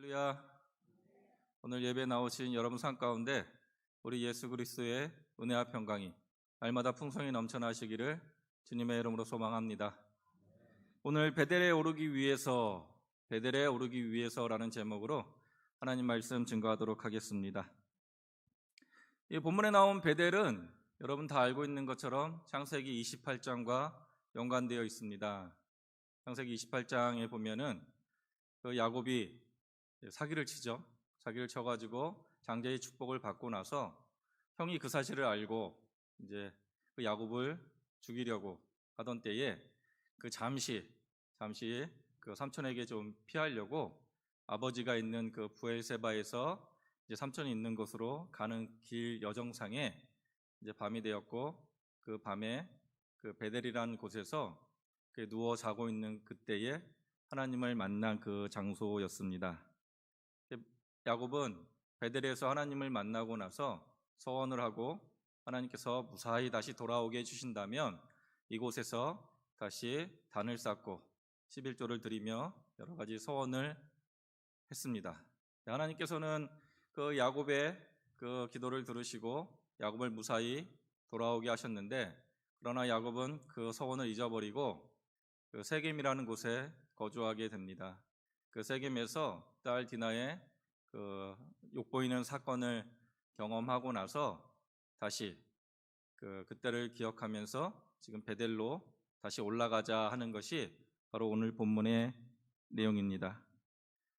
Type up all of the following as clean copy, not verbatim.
할렐루야. 오늘 예배 나오신 여러분 삶 가운데 우리 예수 그리스도의 은혜와 평강이 날마다 풍성히 넘쳐나시기를 주님의 이름으로 소망합니다. 오늘 베델에 오르기 위해서라는 제목으로 하나님 말씀 증거하도록 하겠습니다. 이 본문에 나온 베델은 여러분 다 알고 있는 것처럼 창세기 28장과 연관되어 있습니다. 창세기 28장에 보면은 그 야곱이 사기를 치죠. 사기를 쳐가지고 장자의 축복을 받고 나서 형이 그 사실을 알고 이제 그 야곱을 죽이려고 하던 때에 그 잠시 그 삼촌에게 좀 피하려고 아버지가 있는 그 부엘세바에서 이제 삼촌이 있는 곳으로 가는 길 여정상에 이제 밤이 되었고, 그 밤에 그 베델이라는 곳에서 누워 자고 있는 그때에 하나님을 만난 그 장소였습니다. 야곱은 베델에서 하나님을 만나고 나서 서원을 하고 하나님께서 무사히 다시 돌아오게 해주신다면 이곳에서 다시 단을 쌓고 11조를 드리며 여러 가지 서원을 했습니다. 하나님께서는 그 야곱의 그 기도를 들으시고 야곱을 무사히 돌아오게 하셨는데, 그러나 야곱은 그 서원을 잊어버리고 그 세겜이라는 곳에 거주하게 됩니다. 그 세겜에서 딸 디나의 그 욕보이는 사건을 경험하고 나서 다시 그때를 기억하면서 지금 베델로 다시 올라가자 하는 것이 바로 오늘 본문의 내용입니다.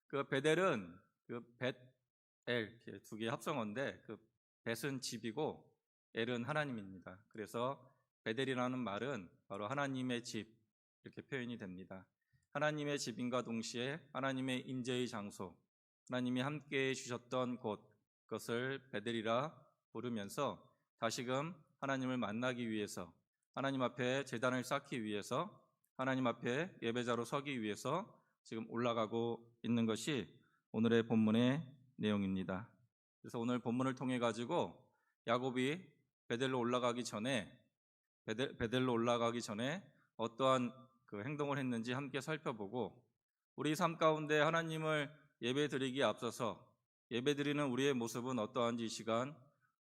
그 베델은 그 벳엘 두 개의 합성어인데, 그 벳은 집이고 엘은 하나님입니다. 그래서 베델이라는 말은 바로 하나님의 집 이렇게 표현이 됩니다. 하나님의 집인과 동시에 하나님의 임재의 장소, 하나님이 함께해 주셨던 곳, 그것을 베델이라 부르면서 다시금 하나님을 만나기 위해서, 하나님 앞에 제단을 쌓기 위해서, 하나님 앞에 예배자로 서기 위해서 지금 올라가고 있는 것이 오늘의 본문의 내용입니다. 그래서 오늘 본문을 통해 가지고 야곱이 베델로 올라가기 전에 어떠한 그 행동을 했는지 함께 살펴보고, 우리 삶 가운데 하나님을 예배드리기에 앞서서 예배드리는 우리의 모습은 어떠한지 이 시간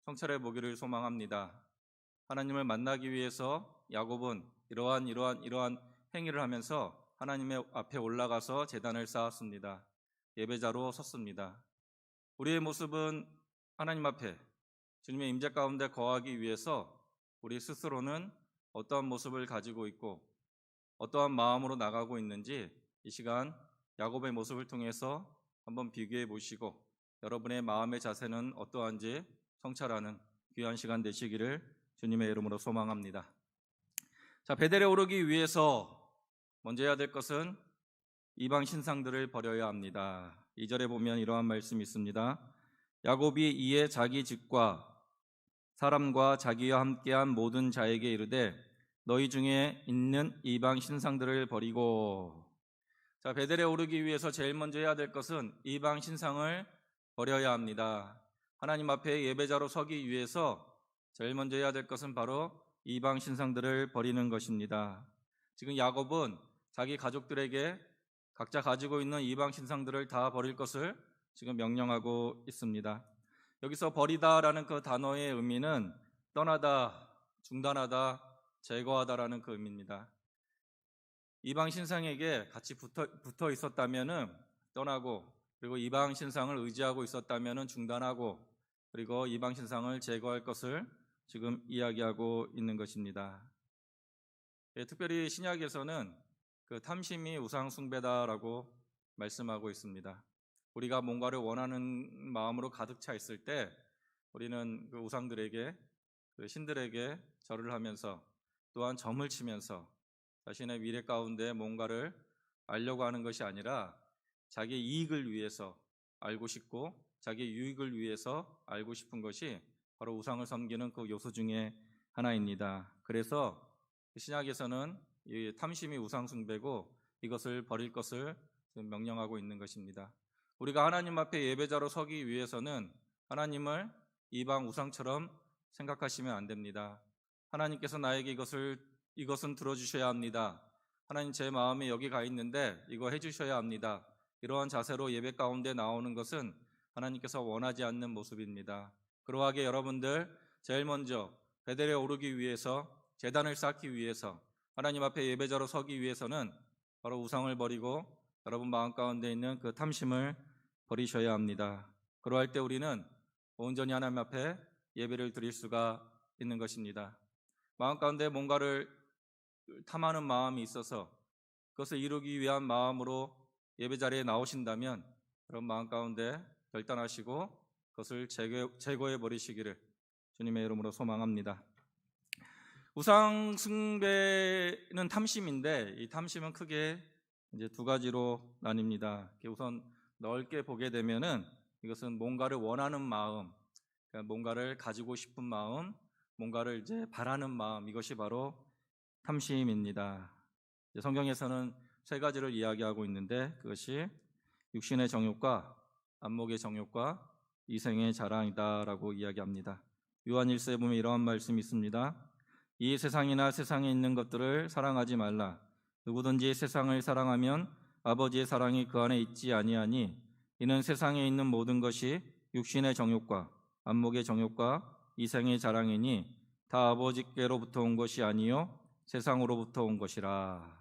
성찰해 보기를 소망합니다. 하나님을 만나기 위해서 야곱은 이러한 행위를 하면서 하나님의 앞에 올라가서 제단을 쌓았습니다. 예배자로 섰습니다. 우리의 모습은 하나님 앞에 주님의 임재 가운데 거하기 위해서 우리 스스로는 어떠한 모습을 가지고 있고 어떠한 마음으로 나가고 있는지 이 시간 야곱의 모습을 통해서 한번 비교해 보시고 여러분의 마음의 자세는 어떠한지 성찰하는 귀한 시간 되시기를 주님의 이름으로 소망합니다. 자, 베델에 오르기 위해서 먼저 해야 될 것은 이방 신상들을 버려야 합니다. 2절에 보면 이러한 말씀이 있습니다. 야곱이 이에 자기 집과 사람과 자기와 함께한 모든 자에게 이르되 너희 중에 있는 이방 신상들을 버리고. 자, 베델에 오르기 위해서 제일 먼저 해야 될 것은 이방 신상을 버려야 합니다. 하나님 앞에 예배자로 서기 위해서 제일 먼저 해야 될 것은 바로 이방 신상들을 버리는 것입니다. 지금 야곱은 자기 가족들에게 각자 가지고 있는 이방 신상들을 다 버릴 것을 지금 명령하고 있습니다. 여기서 버리다라는 그 단어의 의미는 떠나다, 중단하다, 제거하다라는 그 의미입니다. 이방 신상에게 같이 붙어 있었다면은 떠나고, 그리고 이방 신상을 의지하고 있었다면은 중단하고, 그리고 이방 신상을 제거할 것을 지금 이야기하고 있는 것입니다. 특별히 신약에서는 그 탐심이 우상 숭배다라고 말씀하고 있습니다. 우리가 뭔가를 원하는 마음으로 가득 차 있을 때 우리는 그 우상들에게, 그 신들에게 절을 하면서 또한 점을 치면서 자신의 미래 가운데 뭔가를 알려고 하는 것이 아니라 자기 이익을 위해서 알고 싶고 자기 유익을 위해서 알고 싶은 것이 바로 우상을 섬기는 그 요소 중에 하나입니다. 그래서 신약에서는 이 탐심이 우상 숭배고 이것을 버릴 것을 명령하고 있는 것입니다. 우리가 하나님 앞에 예배자로 서기 위해서는 하나님을 이방 우상처럼 생각하시면 안 됩니다. 하나님께서 나에게 이것은 들어주셔야 합니다. 하나님, 제 마음에 여기 가 있는데 이거 해주셔야 합니다. 이러한 자세로 예배 가운데 나오는 것은 하나님께서 원하지 않는 모습입니다. 그러하게 여러분들 제일 먼저 베델에 오르기 위해서, 제단을 쌓기 위해서, 하나님 앞에 예배자로 서기 위해서는 바로 우상을 버리고 여러분 마음 가운데 있는 그 탐심을 버리셔야 합니다. 그러할 때 우리는 온전히 하나님 앞에 예배를 드릴 수가 있는 것입니다. 마음 가운데 뭔가를 탐하는 마음이 있어서 그것을 이루기 위한 마음으로 예배 자리에 나오신다면 그런 마음 가운데 결단하시고 그것을 제거해 버리시기를 주님의 이름으로 소망합니다. 우상 숭배는 탐심인데 이 탐심은 크게 이제 두 가지로 나뉩니다. 우선 넓게 보게 되면은 이것은 뭔가를 원하는 마음, 그러니까 뭔가를 가지고 싶은 마음, 뭔가를 이제 바라는 마음, 이것이 바로 탐심입니다. 성경에서는 세 가지를 이야기하고 있는데 그것이 육신의 정욕과 안목의 정욕과 이생의 자랑이다라고 이야기합니다. 요한 1서에 보면 이러한 말씀이 있습니다. 이 세상이나 세상에 있는 것들을 사랑하지 말라. 누구든지 세상을 사랑하면 아버지의 사랑이 그 안에 있지 아니하니 이는 세상에 있는 모든 것이 육신의 정욕과 안목의 정욕과 이생의 자랑이니 다 아버지께로부터 온 것이 아니요 세상으로부터 온 것이라.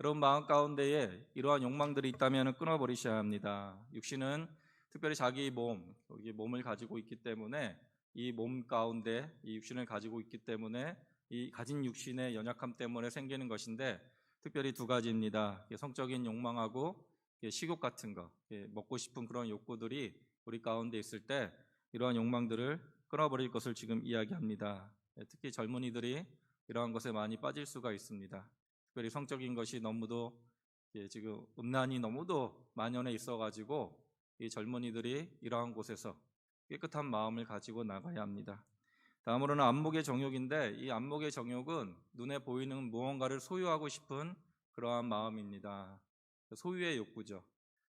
여러분 마음 가운데에 이러한 욕망들이 있다면 끊어버리셔야 합니다. 육신은 특별히 자기 몸을 가지고 있기 때문에 이 몸 가운데 이 육신을 가지고 있기 때문에 이 가진 육신의 연약함 때문에 생기는 것인데 특별히 두 가지입니다. 성적인 욕망하고 식욕 같은 거, 먹고 싶은 그런 욕구들이 우리 가운데 있을 때 이러한 욕망들을 끊어버릴 것을 지금 이야기합니다. 특히 젊은이들이 이러한 것에 많이 빠질 수가 있습니다. 특별히 성적인 것이 너무도 지금 음란이 너무도 만연해 있어가지고 이 젊은이들이 이러한 곳에서 깨끗한 마음을 가지고 나가야 합니다. 다음으로는 안목의 정욕인데 이 안목의 정욕은 눈에 보이는 무언가를 소유하고 싶은 그러한 마음입니다. 소유의 욕구죠.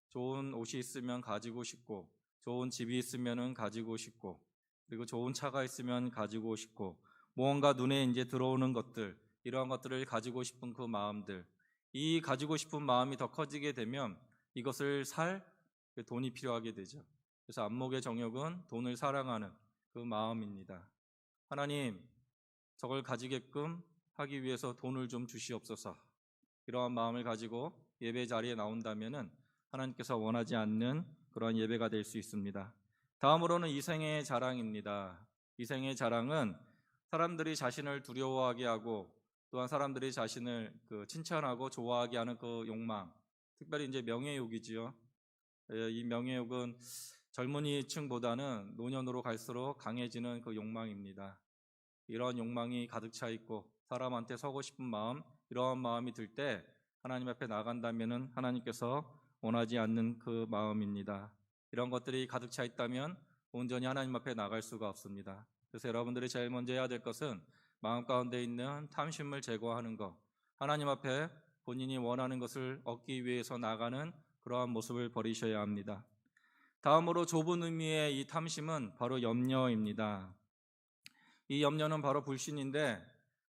좋은 옷이 있으면 가지고 싶고, 좋은 집이 있으면 가지고 싶고, 그리고 좋은 차가 있으면 가지고 싶고, 무언가 눈에 이제 들어오는 것들, 이러한 것들을 가지고 싶은 그 마음들, 이 가지고 싶은 마음이 더 커지게 되면 이것을 살 돈이 필요하게 되죠. 그래서 안목의 정욕은 돈을 사랑하는 그 마음입니다. 하나님, 저걸 가지게끔 하기 위해서 돈을 좀 주시옵소서. 이러한 마음을 가지고 예배 자리에 나온다면은 하나님께서 원하지 않는 그러한 예배가 될 수 있습니다. 다음으로는 이생의 자랑입니다. 이생의 자랑은 사람들이 자신을 두려워하게 하고 또한 사람들이 자신을 칭찬하고 좋아하게 하는 그 욕망, 특별히 이제 명예욕이지요. 이 명예욕은 젊은이층보다는 노년으로 갈수록 강해지는 그 욕망입니다. 이러한 욕망이 가득 차 있고 사람한테 서고 싶은 마음, 이러한 마음이 들 때 하나님 앞에 나간다면은 하나님께서 원하지 않는 그 마음입니다. 이런 것들이 가득 차 있다면 온전히 하나님 앞에 나갈 수가 없습니다. 그래서 여러분들이 제일 먼저 해야 될 것은 마음 가운데 있는 탐심을 제거하는 것, 하나님 앞에 본인이 원하는 것을 얻기 위해서 나가는 그러한 모습을 버리셔야 합니다. 다음으로 좁은 의미의 이 탐심은 바로 염려입니다. 이 염려는 바로 불신인데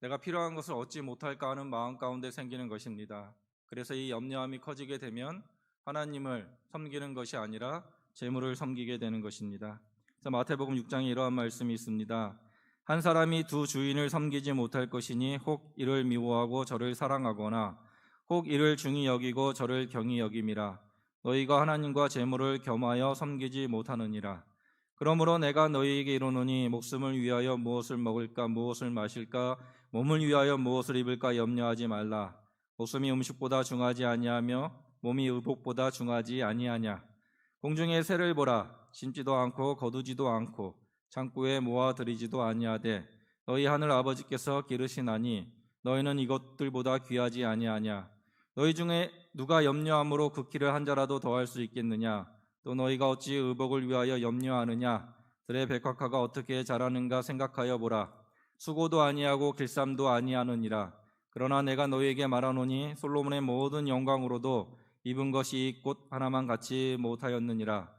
내가 필요한 것을 얻지 못할까 하는 마음 가운데 생기는 것입니다. 그래서 이 염려함이 커지게 되면 하나님을 섬기는 것이 아니라 재물을 섬기게 되는 것입니다. 그래서 마태복음 6장에 이러한 말씀이 있습니다. 한 사람이 두 주인을 섬기지 못할 것이니 혹 이를 미워하고 저를 사랑하거나 혹 이를 중히 여기고 저를 경히 여김이라. 너희가 하나님과 재물을 겸하여 섬기지 못하느니라. 그러므로 내가 너희에게 이르노니 목숨을 위하여 무엇을 먹을까 무엇을 마실까 몸을 위하여 무엇을 입을까 염려하지 말라. 목숨이 음식보다 중하지 아니하며 몸이 의복보다 중하지 아니하냐. 공중의 새를 보라. 심지도 않고 거두지도 않고 창고에 모아들이지도 아니하되 너희 하늘 아버지께서 기르시나니 너희는 이것들보다 귀하지 아니하냐. 너희 중에 누가 염려함으로 그 키를 한 자라도 더할 수 있겠느냐. 또 너희가 어찌 의복을 위하여 염려하느냐. 들의 백합화가 어떻게 자라는가 생각하여 보라. 수고도 아니하고 길쌈도 아니하느니라. 그러나 내가 너희에게 말하노니 솔로몬의 모든 영광으로도 입은 것이 꽃 하나만 같이 못하였느니라.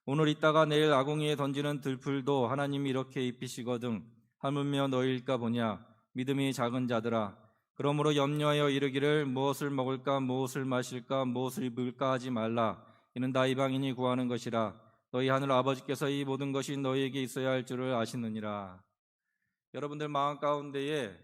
오늘 있다가 내일 아궁이에 던지는 들풀도 하나님이 이렇게 입히시거든 하물며 너희일까 보냐. 믿음이 작은 자들아. 그러므로 염려하여 이르기를 무엇을 먹을까 무엇을 마실까 무엇을 입을까 하지 말라. 이는 다 이방인이 구하는 것이라. 너희 하늘 아버지께서 이 모든 것이 너희에게 있어야 할 줄을 아시느니라. 여러분들 마음 가운데에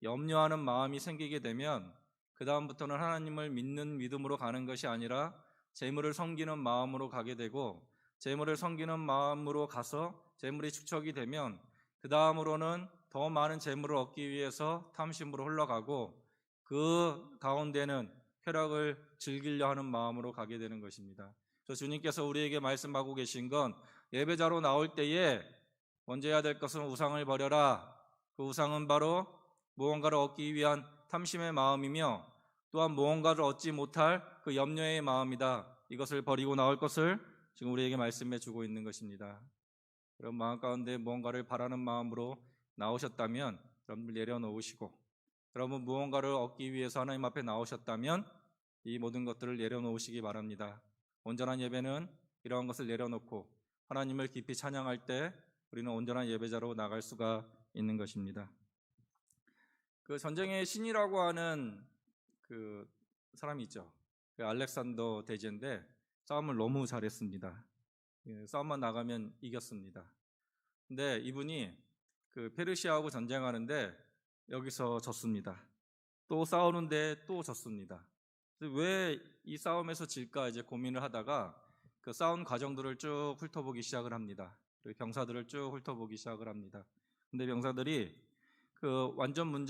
염려하는 마음이 생기게 되면 그 다음부터는 하나님을 믿는 믿음으로 가는 것이 아니라 재물을 섬기는 마음으로 가게 되고, 재물을 섬기는 마음으로 가서 재물이 축적이 되면 그 다음으로는 더 많은 재물을 얻기 위해서 탐심으로 흘러가고, 그 가운데는 쾌락을 즐기려 하는 마음으로 가게 되는 것입니다. 그래서 주님께서 우리에게 말씀하고 계신 건, 예배자로 나올 때에 먼저 해야 될 것은 우상을 버려라. 그 우상은 바로 무언가를 얻기 위한 탐심의 마음이며, 또한 무언가를 얻지 못할 그 염려의 마음이다. 이것을 버리고 나올 것을 지금 우리에게 말씀해 주고 있는 것입니다. 여러분 마음 가운데 무언가를 바라는 마음으로 나오셨다면 여러분들 내려놓으시고, 여러분 무언가를 얻기 위해서 하나님 앞에 나오셨다면 이 모든 것들을 내려놓으시기 바랍니다. 온전한 예배는 이러한 것을 내려놓고 하나님을 깊이 찬양할 때 우리는 온전한 예배자로 나갈 수가 있는 것입니다. 그 전쟁의 신이라고 하는 그 사람이 있죠. 그 알렉산더 대제인데 싸움을 너무 잘했습니다. 싸움만 나가면 이겼습니다. 근데 이분이 그 페르시아하고 전쟁하는데 여기서 졌습니다. 또 싸우는데 또 졌습니다. 왜 이 싸움에서 질까 이제 고민을 하다가 그 싸운 과정들을 쭉 훑어보기 시작을 합니다. 그리고 병사들을 쭉 훑어보기 시작을 합니다. 근데 병사들이 그 완전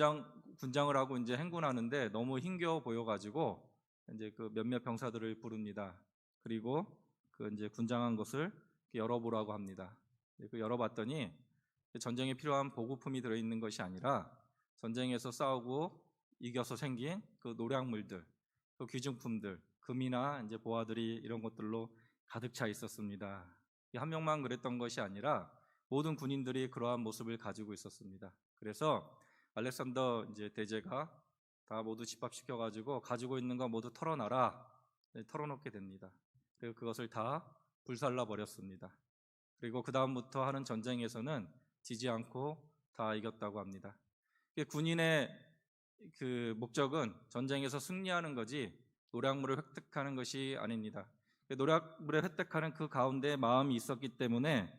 군장을 하고 이제 행군하는데 너무 힘겨워 보여가지고 이제 그 몇몇 병사들을 부릅니다. 그리고 그 이제 군장한 것을 열어보라고 합니다. 그 열어봤더니 전쟁에 필요한 보급품이 들어있는 것이 아니라 전쟁에서 싸우고 이겨서 생긴 그 노량물들, 그 귀중품들, 금이나 이제 보화들이 이런 것들로 가득 차 있었습니다. 한 명만 그랬던 것이 아니라 모든 군인들이 그러한 모습을 가지고 있었습니다. 그래서 알렉산더 이제 대제가 다 모두 집합시켜 가지고 있는 거 모두 털어놔라. 털어놓게 됩니다. 그리고 그것을 다 불살라 버렸습니다. 그리고 그 다음부터 하는 전쟁에서는 지지 않고 다 이겼다고 합니다. 군인의 그 목적은 전쟁에서 승리하는 거지 노략물을 획득하는 것이 아닙니다. 노략물을 획득하는 그 가운데 마음이 있었기 때문에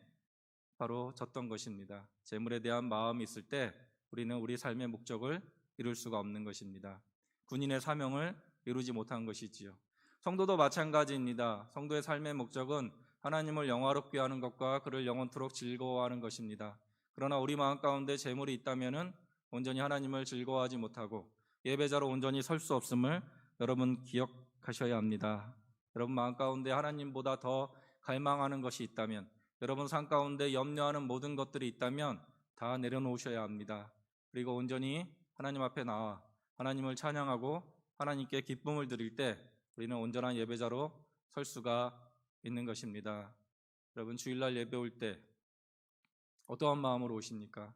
바로 졌던 것입니다. 재물에 대한 마음이 있을 때 우리는 우리 삶의 목적을 이룰 수가 없는 것입니다. 군인의 사명을 이루지 못한 것이지요. 성도도 마찬가지입니다. 성도의 삶의 목적은 하나님을 영화롭게 하는 것과 그를 영원토록 즐거워하는 것입니다. 그러나 우리 마음 가운데 재물이 있다면 온전히 하나님을 즐거워하지 못하고 예배자로 온전히 설 수 없음을 여러분 기억하셔야 합니다. 여러분 마음 가운데 하나님보다 더 갈망하는 것이 있다면, 여러분 삶 가운데 염려하는 모든 것들이 있다면 다 내려놓으셔야 합니다. 그리고 온전히 하나님 앞에 나와 하나님을 찬양하고 하나님께 기쁨을 드릴 때 우리는 온전한 예배자로 설 수가 있는 것입니다. 여러분 주일날 예배 올 때 어떠한 마음으로 오십니까?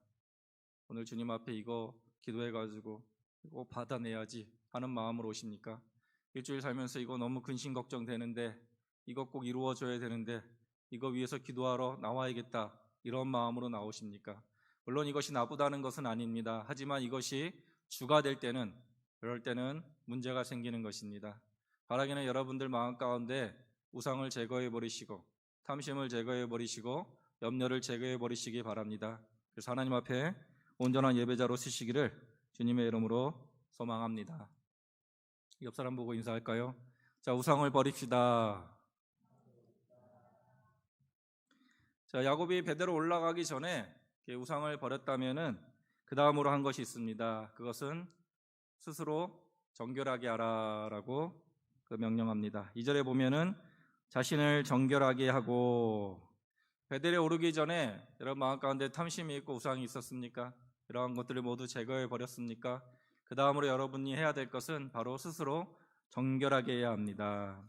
오늘 주님 앞에 이거 기도해가지고 이거 받아내야지 하는 마음으로 오십니까? 일주일 살면서 이거 너무 근심 걱정되는데, 이거 꼭 이루어져야 되는데, 이거 위해서 기도하러 나와야겠다 이런 마음으로 나오십니까? 물론 이것이 나쁘다는 것은 아닙니다. 하지만 이것이 주가 될 때는, 그럴 때는 문제가 생기는 것입니다. 바라기는 여러분들 마음 가운데 우상을 제거해 버리시고 탐심을 제거해 버리시고 염려를 제거해 버리시기 바랍니다. 그래서 하나님 앞에 온전한 예배자로 쓰시기를 주님의 이름으로 소망합니다. 옆 사람 보고 인사할까요? 자, 우상을 버립시다. 자, 야곱이 베델로 올라가기 전에 우상을 버렸다면은 그 다음으로 한 것이 있습니다. 그것은 스스로 정결하게 하라라고 명령합니다. 2절에 보면은 자신을 정결하게 하고, 베델에 오르기 전에 여러분 마음 가운데 탐심이 있고 우상이 있었습니까? 이러한 것들을 모두 제거해 버렸습니까? 그 다음으로 여러분이 해야 될 것은 바로 스스로 정결하게 해야 합니다.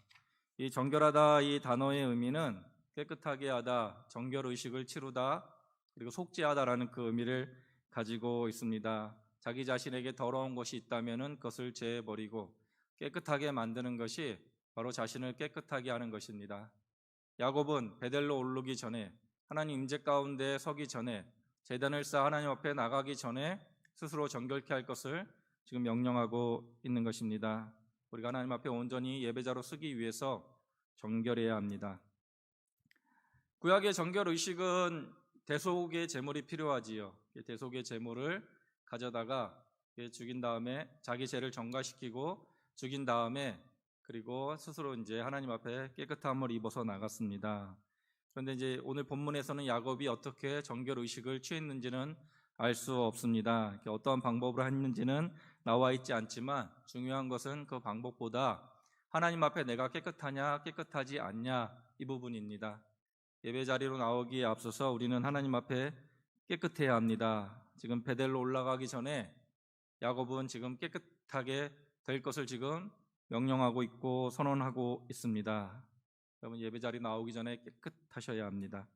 이 정결하다 이 단어의 의미는 깨끗하게 하다, 정결의식을 치루다, 그리고 속죄하다라는 그 의미를 가지고 있습니다. 자기 자신에게 더러운 것이 있다면 그것을 제해버리고 깨끗하게 만드는 것이 바로 자신을 깨끗하게 하는 것입니다. 야곱은 베델로 오르기 전에, 하나님 임재 가운데 서기 전에, 제단을 쌓아 하나님 앞에 나가기 전에 스스로 정결케 할 것을 지금 명령하고 있는 것입니다. 우리가 하나님 앞에 온전히 예배자로 서기 위해서 정결해야 합니다. 구약의 정결 의식은 대속의 제물이 필요하지요. 대속의 제물을 가져다가 죽인 다음에 자기 죄를 전가시키고 죽인 다음에 그리고 스스로 이제 하나님 앞에 깨끗함을 입어서 나갔습니다. 그런데 이제 오늘 본문에서는 야곱이 어떻게 정결 의식을 취했는지는 알 수 없습니다. 어떠한 방법으로 했는지는 나와 있지 않지만 중요한 것은 그 방법보다 하나님 앞에 내가 깨끗하냐 깨끗하지 않냐 이 부분입니다. 예배 자리로 나오기에 앞서서 우리는 하나님 앞에 깨끗해야 합니다. 지금 베델로 올라가기 전에 야곱은 지금 깨끗하게 될 것을 지금 명령하고 있고 선언하고 있습니다. 여러분 예배 자리 나오기 전에 깨끗하셔야 합니다.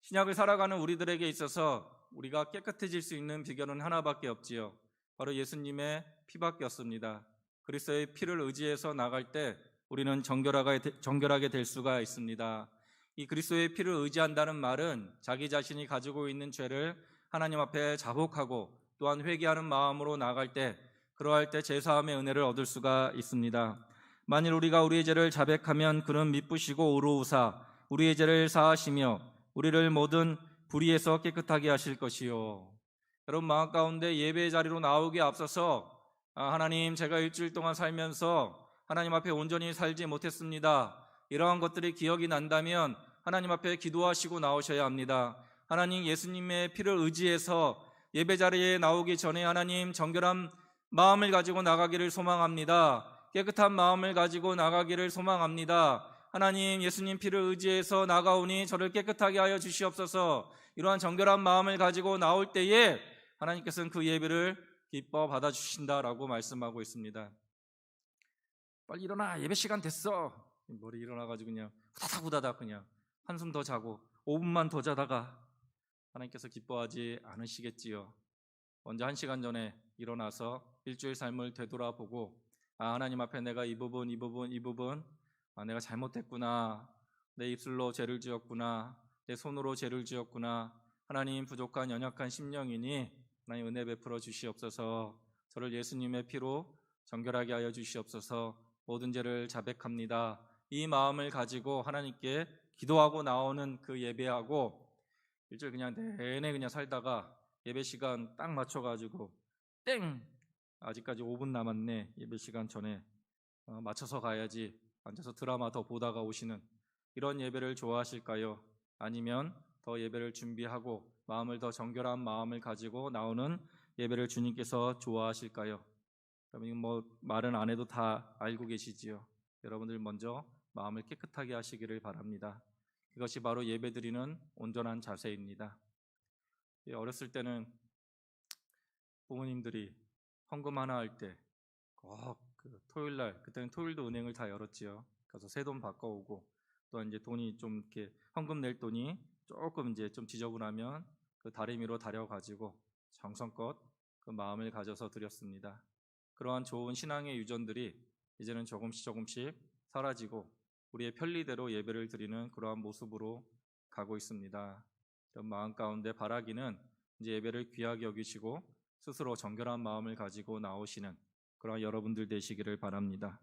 신약을 살아가는 우리들에게 있어서 우리가 깨끗해질 수 있는 비결은 하나밖에 없지요. 바로 예수님의 피밖에 없습니다. 그리스도의 피를 의지해서 나갈 때 우리는 정결하게 될 수가 있습니다. 이 그리스도의 피를 의지한다는 말은 자기 자신이 가지고 있는 죄를 하나님 앞에 자복하고 또한 회개하는 마음으로 나갈 때 그러할 때 제사함의 은혜를 얻을 수가 있습니다. 만일 우리가 우리의 죄를 자백하면 그는 미쁘시고 의로우사 우리의 죄를 사하시며 우리를 모든 불의에서 깨끗하게 하실 것이요. 여러분 마음 가운데 예배 자리로 나오기에 앞서서 하나님 제가 일주일 동안 살면서 하나님 앞에 온전히 살지 못했습니다. 이러한 것들이 기억이 난다면 하나님 앞에 기도하시고 나오셔야 합니다. 하나님 예수님의 피를 의지해서 예배 자리에 나오기 전에 하나님 정결한 마음을 가지고 나가기를 소망합니다. 깨끗한 마음을 가지고 나가기를 소망합니다. 하나님 예수님 피를 의지해서 나가오니 저를 깨끗하게 하여 주시옵소서. 이러한 정결한 마음을 가지고 나올 때에 하나님께서는 그 예배를 기뻐 받아주신다라고 말씀하고 있습니다. 빨리 일어나 예배 시간 됐어. 머리 일어나가지고 그냥 후다닥 그냥 한숨 더 자고 5분만 더 자다가 하나님께서 기뻐하지 않으시겠지요. 먼저 1시간 전에 일어나서 일주일 삶을 되돌아보고 하나님 앞에 내가 이 부분 내가 잘못했구나. 내 입술로 죄를 지었구나. 내 손으로 죄를 지었구나. 하나님 부족한 연약한 심령이니 하나님 은혜 베풀어 주시옵소서. 저를 예수님의 피로 정결하게 하여 주시옵소서. 모든 죄를 자백합니다. 이 마음을 가지고 하나님께 기도하고 나오는 그 예배하고 일주일 그냥 내내 그냥 살다가 예배 시간 딱 맞춰가지고 땡! 아직까지 5분 남았네. 예배 시간 전에 맞춰서 가야지. 앉아서 드라마 더 보다가 오시는 이런 예배를 좋아하실까요? 아니면 더 예배를 준비하고 마음을 더 정결한 마음을 가지고 나오는 예배를 주님께서 좋아하실까요? 여러분 말은 안 해도 다 알고 계시지요. 여러분들 먼저 마음을 깨끗하게 하시기를 바랍니다. 이것이 바로 예배드리는 온전한 자세입니다. 어렸을 때는 부모님들이 헌금 하나 할 때 꼭 토요일날 그때는 토요일도 은행을 다 열었지요. 가서 새돈 바꿔오고 또 이제 돈이 좀 이렇게 헌금 낼 돈이 조금 이제 좀 지저분하면 그 다리미로 다려가지고 정성껏 그 마음을 가져서 드렸습니다. 그러한 좋은 신앙의 유전들이 이제는 조금씩 사라지고 우리의 편리대로 예배를 드리는 그러한 모습으로 가고 있습니다. 이런 마음 가운데 바라기는 이제 예배를 귀하게 여기시고 스스로 정결한 마음을 가지고 나오시는 그러한 여러분들 되시기를 바랍니다.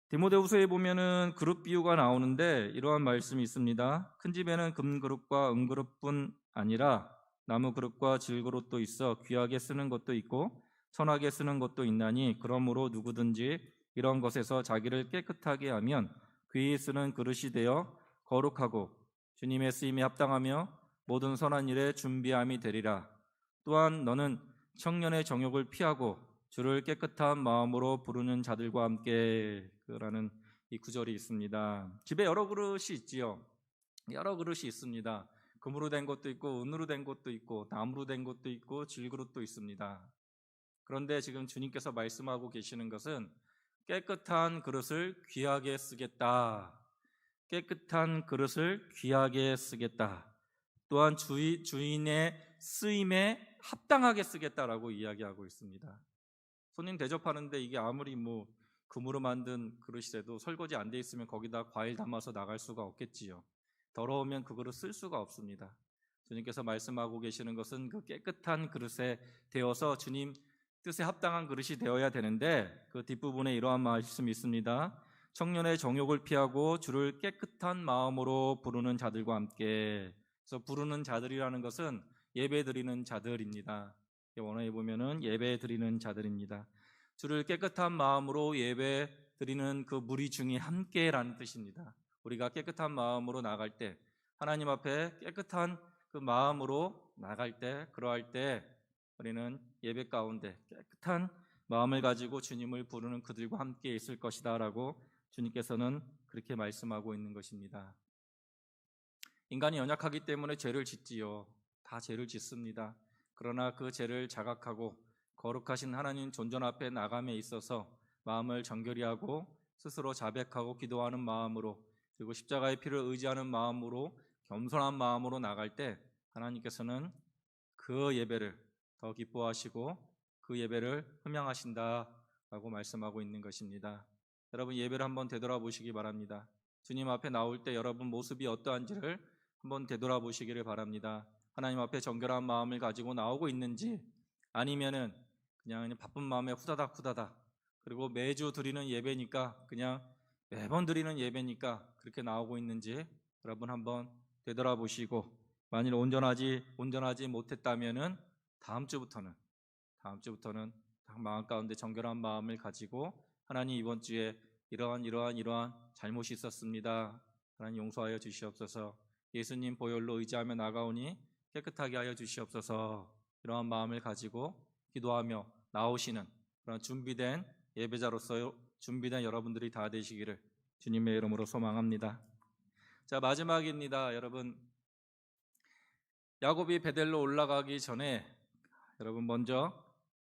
디모데후서에 보면은 그릇 비유가 나오는데 이러한 말씀이 있습니다. 큰 집에는 금그릇과 은그릇뿐 아니라 나무 그릇과 질그릇도 있어 귀하게 쓰는 것도 있고 선하게 쓰는 것도 있나니 그러므로 누구든지 이런 것에서 자기를 깨끗하게 하면 귀히 쓰는 그릇이 되어 거룩하고 주님의 쓰임에 합당하며 모든 선한 일에 준비함이 되리라. 또한 너는 청년의 정욕을 피하고 주를 깨끗한 마음으로 부르는 자들과 함께 라는 이 구절이 있습니다. 집에 여러 그릇이 있지요. 여러 그릇이 있습니다. 금으로 된 것도 있고 은으로 된 것도 있고 나무로 된 것도 있고 질그릇도 있습니다. 그런데 지금 주님께서 말씀하고 계시는 것은 깨끗한 그릇을 귀하게 쓰겠다. 깨끗한 그릇을 귀하게 쓰겠다. 또한 주인의 쓰임에 합당하게 쓰겠다라고 이야기하고 있습니다. 손님 대접하는데 이게 아무리 금으로 만든 그릇이라도 설거지 안 돼 있으면 거기다 과일 담아서 나갈 수가 없겠지요. 더러우면 그 그릇 쓸 수가 없습니다. 주님께서 말씀하고 계시는 것은 그 깨끗한 그릇에 되어서 주님 뜻에 합당한 그릇이 되어야 되는데 그 뒷부분에 이러한 말씀이 있습니다. 청년의 정욕을 피하고 주를 깨끗한 마음으로 부르는 자들과 함께. 그래서 부르는 자들이라는 것은 예배 드리는 자들입니다. 원어에 보면은 예배 드리는 자들입니다. 주를 깨끗한 마음으로 예배 드리는 그 무리 중에 함께라는 뜻입니다. 우리가 깨끗한 마음으로 나갈 때, 하나님 앞에 깨끗한 그 마음으로 나갈 때, 그러할 때 우리는 예배 가운데 깨끗한 마음을 가지고 주님을 부르는 그들과 함께 있을 것이다 라고 주님께서는 그렇게 말씀하고 있는 것입니다. 인간이 연약하기 때문에 죄를 짓지요. 다 죄를 짓습니다. 그러나 그 죄를 자각하고 거룩하신 하나님 존전 앞에 나감에 있어서 마음을 정결히 하고 스스로 자백하고 기도하는 마음으로, 그리고 십자가의 피를 의지하는 마음으로, 겸손한 마음으로 나갈 때 하나님께서는 그 예배를 더 기뻐하시고 그 예배를 흠양하신다라고 말씀하고 있는 것입니다. 여러분, 예배를 한번 되돌아보시기 바랍니다. 주님 앞에 나올 때 여러분 모습이 어떠한지를 한번 되돌아보시기를 바랍니다. 하나님 앞에 정결한 마음을 가지고 나오고 있는지, 아니면은 그냥 바쁜 마음에 후다닥 그리고 매주 드리는 예배니까, 그냥 매번 드리는 예배니까 그렇게 나오고 있는지 여러분 한번 되돌아보시고, 만일 온전하지 못했다면은 다음 주부터는 마음 가운데 정결한 마음을 가지고, 하나님 이번 주에 이러한 잘못이 있었습니다. 하나님 용서하여 주시옵소서. 예수님 보혈로 의지하며 나가오니 깨끗하게 하여 주시옵소서. 이러한 마음을 가지고 기도하며 나오시는 그런 준비된 예배자로서 준비된 여러분들이 다 되시기를 주님의 이름으로 소망합니다. 자, 마지막입니다. 여러분, 야곱이 베델로 올라가기 전에 여러분 먼저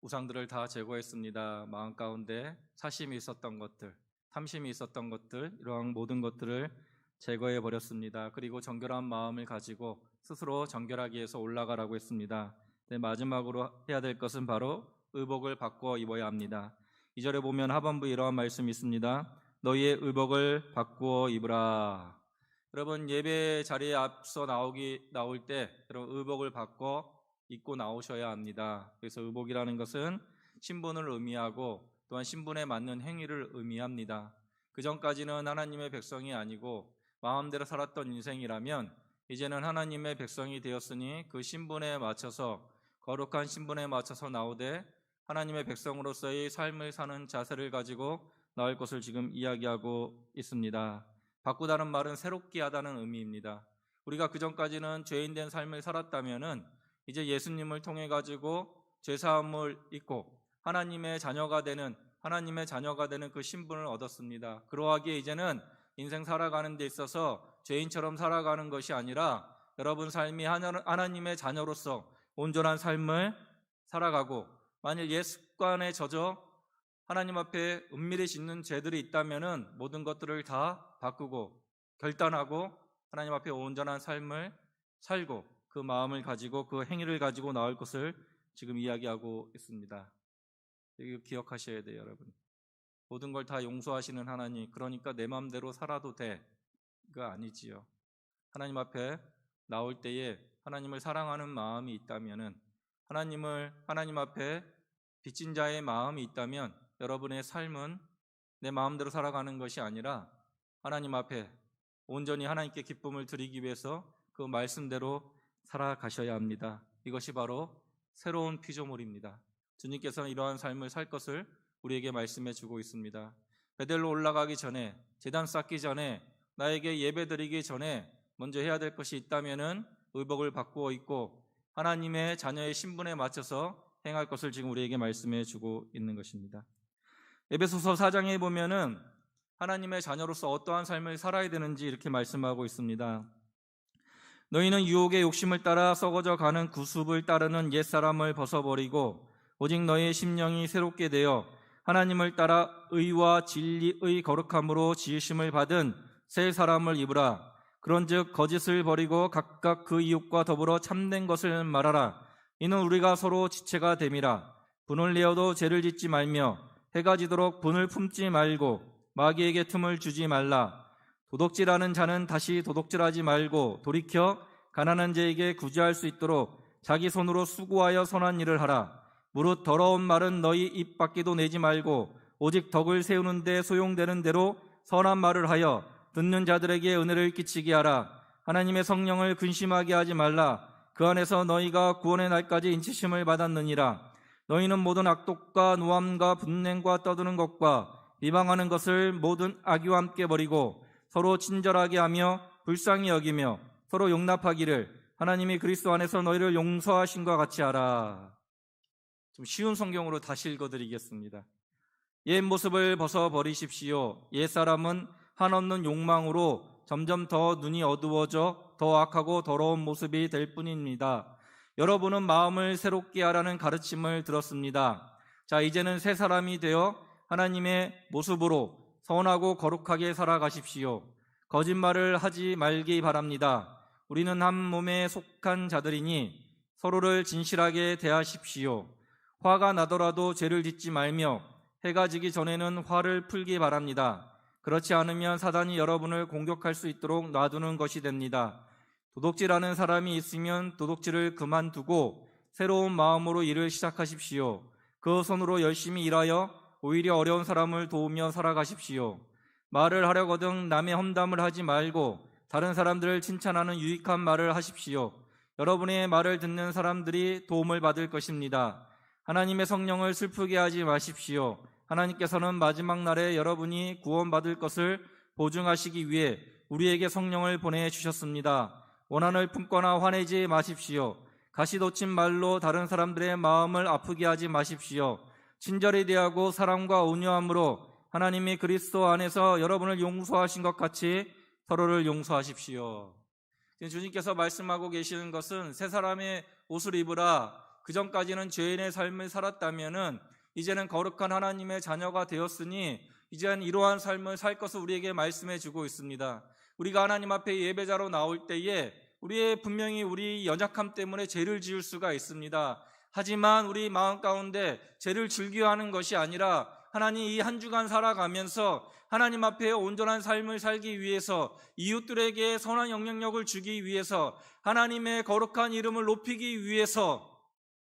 우상들을 다 제거했습니다. 마음 가운데 사심이 있었던 것들, 탐심이 있었던 것들, 이러한 모든 것들을 제거해 버렸습니다. 그리고 정결한 마음을 가지고 스스로 정결하기 위해서 올라가라고 했습니다. 마지막으로 해야 될 것은 바로 의복을 바꿔 입어야 합니다. 2절에 보면 하반부에 이러한 말씀이 있습니다. 너희의 의복을 바꾸어 입으라. 여러분, 예배 자리에 앞서 나올 때 여러분 의복을 바꿔 입고 나오셔야 합니다. 그래서 의복이라는 것은 신분을 의미하고 또한 신분에 맞는 행위를 의미합니다. 그 전까지는 하나님의 백성이 아니고 마음대로 살았던 인생이라면, 이제는 하나님의 백성이 되었으니 그 신분에 맞춰서, 거룩한 신분에 맞춰서 나오되 하나님의 백성으로서의 삶을 사는 자세를 가지고 나올 것을 지금 이야기하고 있습니다. 바꾸다는 말은 새롭게 하다는 의미입니다. 우리가 그 전까지는 죄인된 삶을 살았다면은 이제 예수님을 통해 가지고 죄사함을 입고 하나님의 자녀가 되는 그 신분을 얻었습니다. 그러하기에 이제는 인생 살아가는 데 있어서 죄인처럼 살아가는 것이 아니라 여러분 삶이 하나님의 자녀로서 온전한 삶을 살아가고, 만일 옛 습관에 젖어 하나님 앞에 은밀히 짓는 죄들이 있다면은 모든 것들을 다 바꾸고 결단하고 하나님 앞에 온전한 삶을 살고 그 마음을 가지고 그 행위를 가지고 나올 것을 지금 이야기하고 있습니다. 이거 기억하셔야 돼요, 여러분. 모든 걸 다 용서하시는 하나님, 그러니까 내 마음대로 살아도 돼, 그거 아니지요. 하나님 앞에 나올 때에 하나님을 사랑하는 마음이 있다면은, 하나님 앞에 빚진 자의 마음이 있다면 여러분의 삶은 내 마음대로 살아가는 것이 아니라 하나님 앞에 온전히 하나님께 기쁨을 드리기 위해서 그 말씀대로 살아가셔야 합니다. 이것이 바로 새로운 피조물입니다. 주님께서는 이러한 삶을 살 것을 우리에게 말씀해 주고 있습니다. 베델로 올라가기 전에, 제단 쌓기 전에, 나에게 예배 드리기 전에 먼저 해야 될 것이 있다면은 의복을 바꾸어 입고 하나님의 자녀의 신분에 맞춰서 행할 것을 지금 우리에게 말씀해 주고 있는 것입니다. 에베소서 4장에 보면은 하나님의 자녀로서 어떠한 삶을 살아야 되는지 이렇게 말씀하고 있습니다. 너희는 유혹의 욕심을 따라 썩어져 가는 구습을 따르는 옛사람을 벗어버리고 오직 너희의 심령이 새롭게 되어 하나님을 따라 의와 진리의 거룩함으로 지으심을 받은 새 사람을 입으라. 그런즉 거짓을 버리고 각각 그 이웃과 더불어 참된 것을 말하라. 이는 우리가 서로 지체가 됨이라. 분을 내어도 죄를 짓지 말며 해가 지도록 분을 품지 말고 마귀에게 틈을 주지 말라. 도둑질하는 자는 다시 도둑질하지 말고 돌이켜 가난한 자에게 구제할 수 있도록 자기 손으로 수고하여 선한 일을 하라. 무릇 더러운 말은 너희 입 밖에도 내지 말고 오직 덕을 세우는 데 소용되는 대로 선한 말을 하여 듣는 자들에게 은혜를 끼치게 하라. 하나님의 성령을 근심하게 하지 말라. 그 안에서 너희가 구원의 날까지 인치심을 받았느니라. 너희는 모든 악독과 노함과 분냉과 떠드는 것과 비방하는 것을 모든 악의와 함께 버리고 서로 친절하게 하며 불쌍히 여기며 서로 용납하기를 하나님이 그리스도 안에서 너희를 용서하신 것 같이 하라. 좀 쉬운 성경으로 다시 읽어드리겠습니다. 옛 모습을 벗어버리십시오. 옛사람은 한없는 욕망으로 점점 더 눈이 어두워져 더 악하고 더러운 모습이 될 뿐입니다. 여러분은 마음을 새롭게 하라는 가르침을 들었습니다. 자, 이제는 새 사람이 되어 하나님의 모습으로 선하고 거룩하게 살아가십시오. 거짓말을 하지 말기 바랍니다. 우리는 한 몸에 속한 자들이니 서로를 진실하게 대하십시오. 화가 나더라도 죄를 짓지 말며 해가 지기 전에는 화를 풀기 바랍니다. 그렇지 않으면 사단이 여러분을 공격할 수 있도록 놔두는 것이 됩니다. 도둑질하는 사람이 있으면 도둑질을 그만두고 새로운 마음으로 일을 시작하십시오. 그 손으로 열심히 일하여 오히려 어려운 사람을 도우며 살아가십시오. 말을 하려거든 남의 험담을 하지 말고 다른 사람들을 칭찬하는 유익한 말을 하십시오. 여러분의 말을 듣는 사람들이 도움을 받을 것입니다. 하나님의 성령을 슬프게 하지 마십시오. 하나님께서는 마지막 날에 여러분이 구원받을 것을 보증하시기 위해 우리에게 성령을 보내주셨습니다. 원한을 품거나 화내지 마십시오. 가시돋친 말로 다른 사람들의 마음을 아프게 하지 마십시오. 친절히 대하고 사랑과 온유함으로 하나님이 그리스도 안에서 여러분을 용서하신 것 같이 서로를 용서하십시오. 주님께서 말씀하고 계시는 것은 새 사람의 옷을 입으라. 그전까지는 죄인의 삶을 살았다면은 이제는 거룩한 하나님의 자녀가 되었으니 이제는 이러한 삶을 살 것을 우리에게 말씀해 주고 있습니다. 우리가 하나님 앞에 예배자로 나올 때에 분명히 우리 연약함 때문에 죄를 지을 수가 있습니다. 하지만 우리 마음 가운데 죄를 즐겨하는 것이 아니라 하나님 이 한 주간 살아가면서 하나님 앞에 온전한 삶을 살기 위해서 이웃들에게 선한 영향력을 주기 위해서 하나님의 거룩한 이름을 높이기 위해서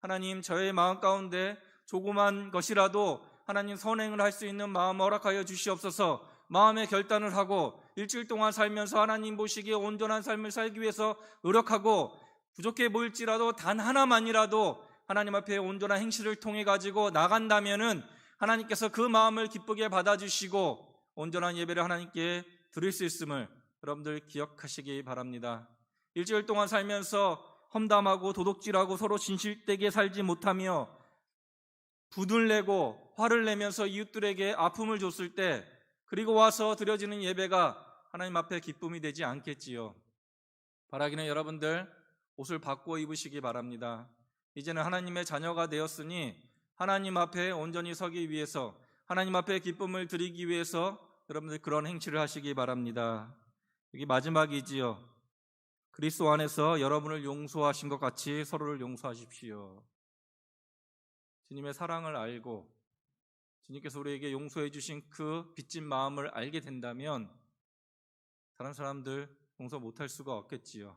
하나님 저의 마음 가운데 조그만 것이라도 하나님 선행을 할 수 있는 마음 허락하여 주시옵소서. 마음의 결단을 하고 일주일 동안 살면서 하나님 보시기에 온전한 삶을 살기 위해서 노력하고 부족해 보일지라도 단 하나만이라도 하나님 앞에 온전한 행실을 통해 가지고 나간다면은 하나님께서 그 마음을 기쁘게 받아주시고 온전한 예배를 하나님께 드릴 수 있음을 여러분들 기억하시기 바랍니다. 일주일 동안 살면서 험담하고 도둑질하고 서로 진실되게 살지 못하며 분을 내고 화를 내면서 이웃들에게 아픔을 줬을 때 그리고 와서 드려지는 예배가 하나님 앞에 기쁨이 되지 않겠지요. 바라기는 여러분들 옷을 바꾸어 입으시기 바랍니다. 이제는 하나님의 자녀가 되었으니 하나님 앞에 온전히 서기 위해서 하나님 앞에 기쁨을 드리기 위해서 여러분들 그런 행실을 하시기 바랍니다. 여기 마지막이지요. 그리스도 안에서 여러분을 용서하신 것 같이 서로를 용서하십시오. 주님의 사랑을 알고 주님께서 우리에게 용서해 주신 그 빚진 마음을 알게 된다면 다른 사람들 용서 못할 수가 없겠지요.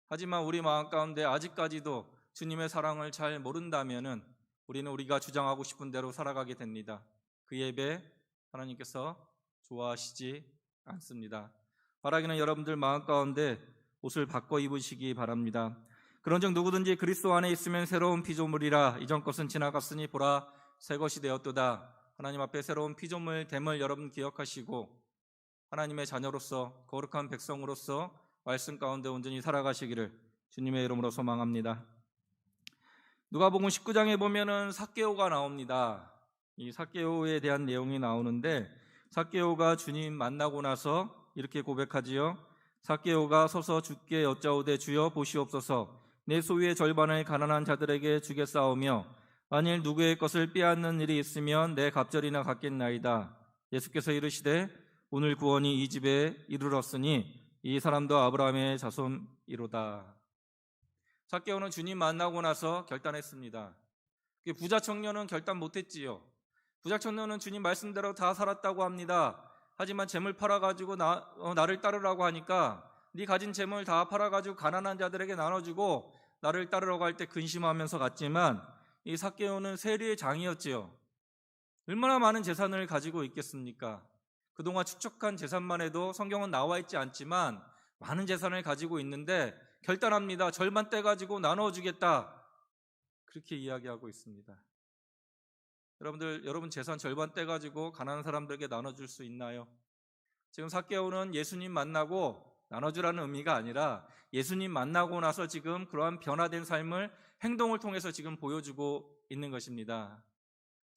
하지만 우리 마음 가운데 아직까지도 주님의 사랑을 잘 모른다면은 우리는 우리가 주장하고 싶은 대로 살아가게 됩니다. 그 예배 하나님께서 좋아하시지 않습니다. 바라기는 여러분들 마음 가운데 옷을 바꿔 입으시기 바랍니다. 그런즉 누구든지 그리스도 안에 있으면 새로운 피조물이라. 이전 것은 지나갔으니 보라 새 것이 되었도다. 하나님 앞에 새로운 피조물 됨을 여러분 기억하시고 하나님의 자녀로서 거룩한 백성으로서 말씀 가운데 온전히 살아가시기를 주님의 이름으로 소망합니다. 누가복음 19장에 보면은 삭개오가 나옵니다. 이 삭개오에 대한 내용이 나오는데 삭개오가 주님 만나고 나서 이렇게 고백하지요. 삭개오가 서서 주께 여짜오되 주여 보시옵소서. 내 소유의 절반을 가난한 자들에게 주겠사오며 만일 누구의 것을 빼앗는 일이 있으면 내 갑절이나 갚겠나이다. 예수께서 이르시되 오늘 구원이 이 집에 이르렀으니 이 사람도 아브라함의 자손이로다. 삭개오는 주님 만나고 나서 결단했습니다. 부자 청년은 결단 못했지요. 부자 청년은 주님 말씀대로 다 살았다고 합니다. 하지만 재물 팔아가지고 나를 따르라고 하니까 네 가진 재물 다 팔아가지고 가난한 자들에게 나눠주고 나를 따르러 갈 때 근심하면서 갔지만 이 삭개오는 세리의 장이었지요. 얼마나 많은 재산을 가지고 있겠습니까? 그동안 축적한 재산만 해도 성경은 나와 있지 않지만 많은 재산을 가지고 있는데 결단합니다. 절반 떼가지고 나눠주겠다. 그렇게 이야기하고 있습니다. 여러분 재산 절반 떼가지고 가난한 사람들에게 나눠줄 수 있나요? 지금 삭개오는 예수님 만나고 나눠주라는 의미가 아니라 예수님 만나고 나서 지금 그러한 변화된 삶을 행동을 통해서 지금 보여주고 있는 것입니다.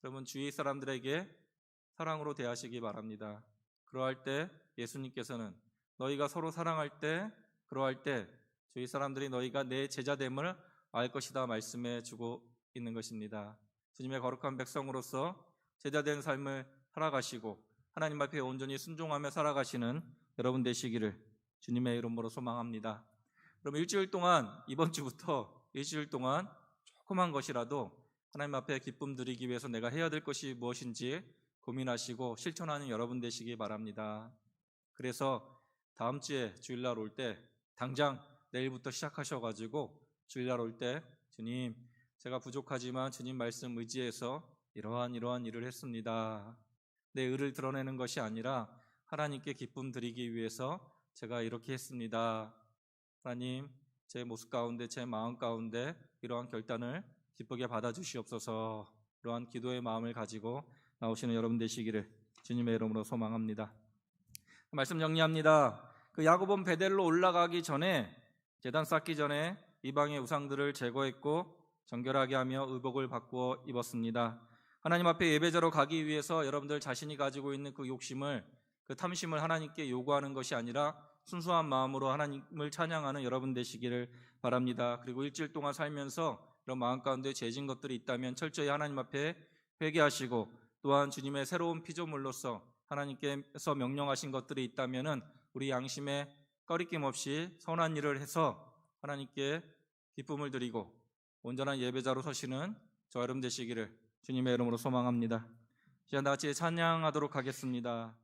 여러분 주위 사람들에게 사랑으로 대하시기 바랍니다. 그러할 때 예수님께서는 너희가 서로 사랑할 때 그러할 때 주위 사람들이 너희가 내 제자됨을 알 것이다 말씀해 주고 있는 것입니다. 주님의 거룩한 백성으로서 제자된 삶을 살아가시고 하나님 앞에 온전히 순종하며 살아가시는 여러분 되시기를 주님의 이름으로 소망합니다. 그럼 일주일 동안 이번 주부터 일주일 동안 조그만 것이라도 하나님 앞에 기쁨 드리기 위해서 내가 해야 될 것이 무엇인지 고민하시고 실천하는 여러분 되시기 바랍니다. 그래서 다음 주에 주일날 올 때 당장 내일부터 시작하셔가지고 주일날 올 때 주님 제가 부족하지만 주님 말씀 의지해서 이러한 일을 했습니다. 내 의를 드러내는 것이 아니라 하나님께 기쁨 드리기 위해서 제가 이렇게 했습니다. 하나님 제 모습 가운데 제 마음 가운데 이러한 결단을 기쁘게 받아주시옵소서. 이러한 기도의 마음을 가지고 나오시는 여러분 되시기를 주님의 이름으로 소망합니다. 말씀 정리합니다. 그 야곱은 베델로 올라가기 전에 제단 쌓기 전에 이방의 우상들을 제거했고 정결하게 하며 의복을 바꾸어 입었습니다. 하나님 앞에 예배자로 가기 위해서 여러분들 자신이 가지고 있는 그 욕심을 그 탐심을 하나님께 요구하는 것이 아니라 순수한 마음으로 하나님을 찬양하는 여러분 되시기를 바랍니다. 그리고 일주일 동안 살면서 이런 마음 가운데 죄진 것들이 있다면 철저히 하나님 앞에 회개하시고 또한 주님의 새로운 피조물로서 하나님께서 명령하신 것들이 있다면 우리 양심에 꺼리낌 없이 선한 일을 해서 하나님께 기쁨을 드리고 온전한 예배자로 서시는 저 여러분 되시기를 주님의 이름으로 소망합니다. 이제 다 같이 찬양하도록 하겠습니다.